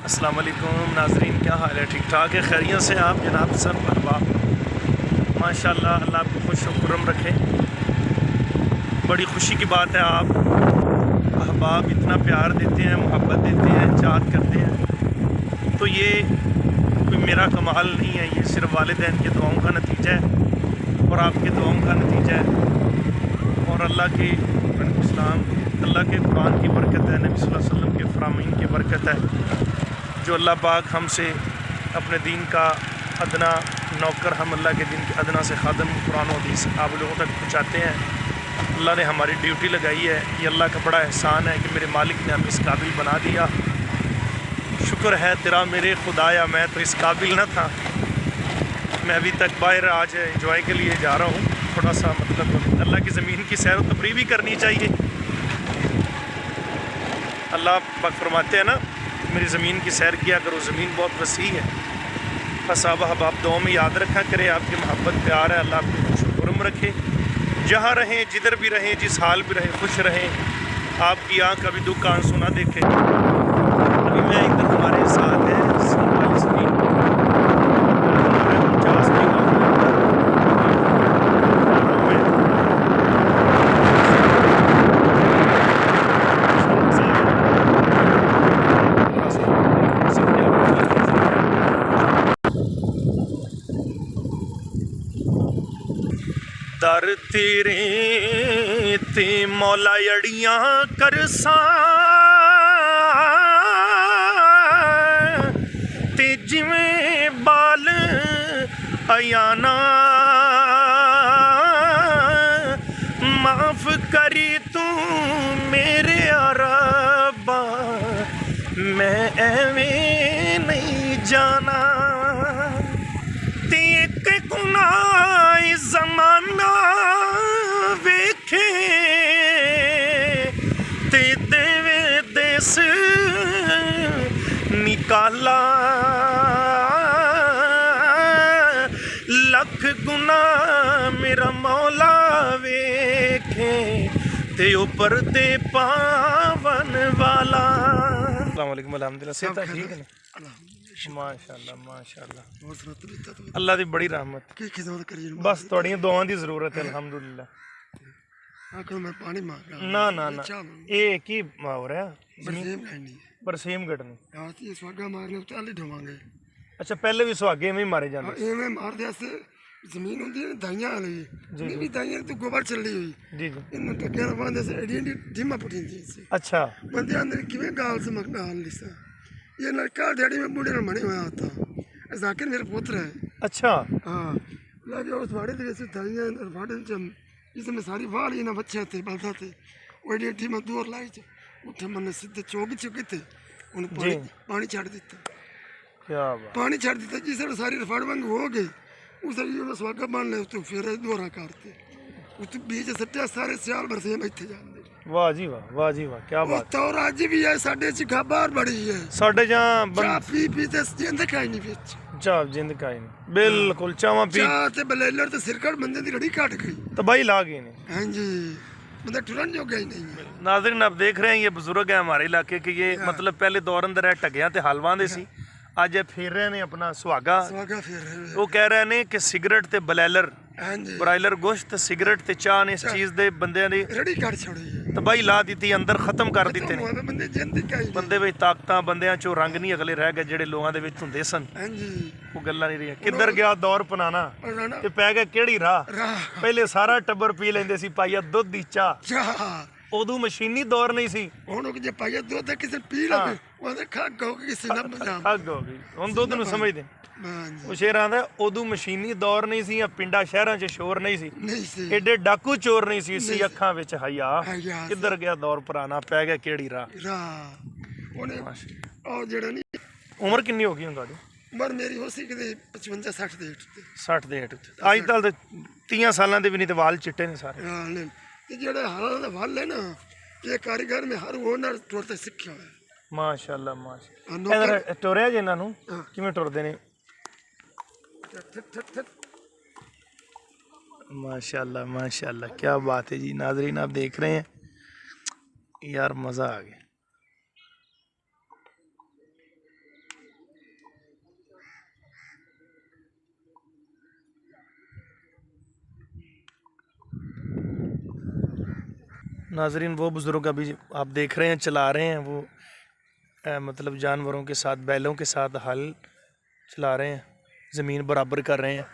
अस्सलाम वालेकुम नाज़रीन, क्या हाल है? ठीक ठाक है? खैरियत से आप जनाब सब अहबाब? माशाअल्लाह, अल्लाह आपको खुश और खुर्रम रखे। बड़ी खुशी की बात है, आप अहबाब इतना प्यार देते हैं, मोहब्बत देते हैं, चाहत करते हैं। तो ये कोई मेरा कमाल नहीं है, ये सिर्फ वालिदैन के दुआओं का नतीजा है और आपके दुआओं का नतीजा है और अल्लाह के इस्लाम, अल्लाह के कुरान की बरकत है, नबी सल्लल्लाहु अलैहि वसल्लम के फरामीन की बरकत है। जो अल्लाह पाक हमसे अपने दीन का अदना नौकर, हम अल्लाह के दीन के अदना से खादम कुरान और हदीस आप लोगों तक पहुँचाते हैं। अल्लाह ने हमारी ड्यूटी लगाई है, ये अल्लाह का बड़ा एहसान है कि मेरे मालिक ने हमें इस काबिल बना दिया। शुक्र है तेरा मेरे खुदाया, मैं तो इस काबिल न था। मैं अभी तक बाहर आज एंजॉय के लिए जा रहा हूँ, थोड़ा सा मतलब अल्लाह की ज़मीन की सैर व तफरीह भी करनी चाहिए। अल्लाह पाक फरमाते हैं ना, मेरी ज़मीन की सैर किया करो, ज़मीन बहुत वसी है। बस आप दुआ में याद रखा करें, आपकी मोहब्बत प्यार है, अल्लाह आपको खुश खुर्रम रखे। जहाँ रहें, जिधर भी रहें, जिस हाल भी रहें, खुश रहें। आपकी आँख कभी दुख का आंसू ना देखे। अभी मैं इधर हमारे साथ है दर तेरे ते मौला अड़ियां करसा ते जिवें बाल अयाना माफ करी तू मेरे रब्बा, मैं एवें नहीं जाना। ते एक गुनाह ज़माना वेखे ते देवे देस निकाला। लख गुना मेरा मौला वेखे ते ऊपर ते पावन वाला। अस्सलाम वालेकुम, अल्हम्दुलिल्लाह, सेहत ठीक है? माशाअल्लाह माशाअल्लाह, अल्लाह दी बड़ी रहमत। बस थोड़ी दुआओं की जरूरत है अल्हम्दुलिल्लाह। ना ना ना, ये की हो रहा है? बरसीम कटनी। अच्छा, पहले भी सुहागे में मारे जाते? जमीन होंदी है दाइयां वाली, ये भी दाइयां तो गोबर चली हुई जी जी, इन टक्कियां बांधे से एडी एडी ढीमा पटींदी से। अच्छा, बंदे अंदर किवें गाल से मकना हाल लिसा। ये लड़का डैडी में बूढ़े में बने हुआ होता, जाकिर मेरा पुत्र है। अच्छा, हाँ, लगे उस वाड़े दे से दाइयां और वाड़े जम इसमें सारी वाल ना बच्चे थे बलदा थे, एडी एडी में दूर लाई थे उठे मन सीधे चौक चुके थे, उन पानी छाड़ दिता। क्या बात, पानी छाड़ दिता जिस सारी रफाड़ वांग हो गई उस स्वागत मान ले तो फिर दोहरा करते उस बीच सट्टिया सारे सियाल बरसे में इत्थे जांदे। वाह जी वाह, वाह जी वाह, क्या बात। तो आज भी है साडे च खबर बड़ी है, साडे जहां चाह पी पी ते जिंद काई नहीं विच चाह जिंद काई नहीं, बिल्कुल चावा पी चाह ते बलेलर ते सिरकट बंदे दी रड़ी काट गई, तबाही ला गई नहीं। हां जी, बंदा टुरन जो गई नहीं है। नाज़रीन, आप देख रहे हैं, ये बुजुर्ग है हमारे इलाके के। ये मतलब पहले दौर अंदर है टगियां ते हलवां दे सी, ਅੱਜ फेर रहे ने अपना सुहागा। वो कह रहे ने कि सिगरेट ते बलैलर ब्रायलर गोश्त सिगरेट ते चाह ने इस चीज दे बंदे दी रड़ी काट छोड़ी, तबाही ला दी, अंदर खत्म कर दिते ने। बंदे विच ताकतां, बंदियां चो रंग नहीं अगले रह गए जेडे लोगों दे विच हुंदे सन। वो गल्लां नहीं रही। किधर गया दौर पुराना ते पै गया केड़ी राह। पहले सारा टब्बर पी लेंदे सी पाइया दुध दी चाह, उदू मशीनी दौर नहीं सी। हुण जे पाइया दुध किसे पी लगे ओदे खग हो किसे ना बजा खग हो गई। हुण दुध नूं समझदे ਉਹ ਸ਼ੇਰ ਆਂਦਾ ਉਦੋਂ ਮਸ਼ੀਨੀ ਦੌਰ ਨਹੀਂ ਸੀ, ਪਿੰਡਾਂ ਸ਼ਹਿਰਾਂ 'ਚ ਸ਼ੋਰ ਨਹੀਂ ਸੀ, ਐਡੇ ਡਾਕੂ ਚੋਰ ਨਹੀਂ ਸੀ ਅੱਖਾਂ ਵਿੱਚ ਹਯਾ। ਕਿੱਧਰ ਗਿਆ ਦੌਰ ਪੁਰਾਣਾ, ਪੈ ਗਿਆ ਕਿਹੜੀ ਰਾਹ। ਉਮਰ ਕਿੰਨੀ ਹੋ ਗਈ ਹੁਣ ਤੁਹਾਡੀ? ਉਮਰ ਮੇਰੀ ਹੋ ਸੀ ਕਿਤੇ 55 60 ਦੇ ਹੇਠ ਤੇ। 60 ਦੇ ਹੇਠ ਤੇ। ਅੱਜ ਤੱਕ ਤੇ 30 ਸਾਲਾਂ ਦੇ ਵੀ ਨਹੀਂ ਤੇ ਵਾਲ ਚਿੱਟੇ ਨੇ ਸਾਰੇ। ਹਾਂ, ਤੇ ਜਿਹੜੇ ਹਾਲਾਂ ਦਾ ਵਾਲ ਹੈ ਨਾ, ਇਹ ਕਾਰੀਗਰ ਮੈਂ ਹਰ ਹੁਨਰ ਤੌਰ ਤੇ ਸਿੱਖਿਆ ਹੋਇਆ। ਮਾਸ਼ਾਅੱਲਾ ਮਾਸ਼ਾਅੱਲਾ। ਟੁਰਿਆ ਜੇ ਇਹਨਾਂ ਨੂੰ ਕਿਵੇਂ ਟੁਰਦੇ ਨੇ? माशाल्लाह माशाल्लाह, क्या बात है जी। नाजरीन, आप देख रहे हैं यार, मज़ा आ गया। नाजरीन वो बुज़ुर्ग अभी आप देख रहे हैं चला रहे हैं वो मतलब जानवरों के साथ बैलों के साथ हल चला रहे हैं, ज़मीन बराबर कर रहे हैं।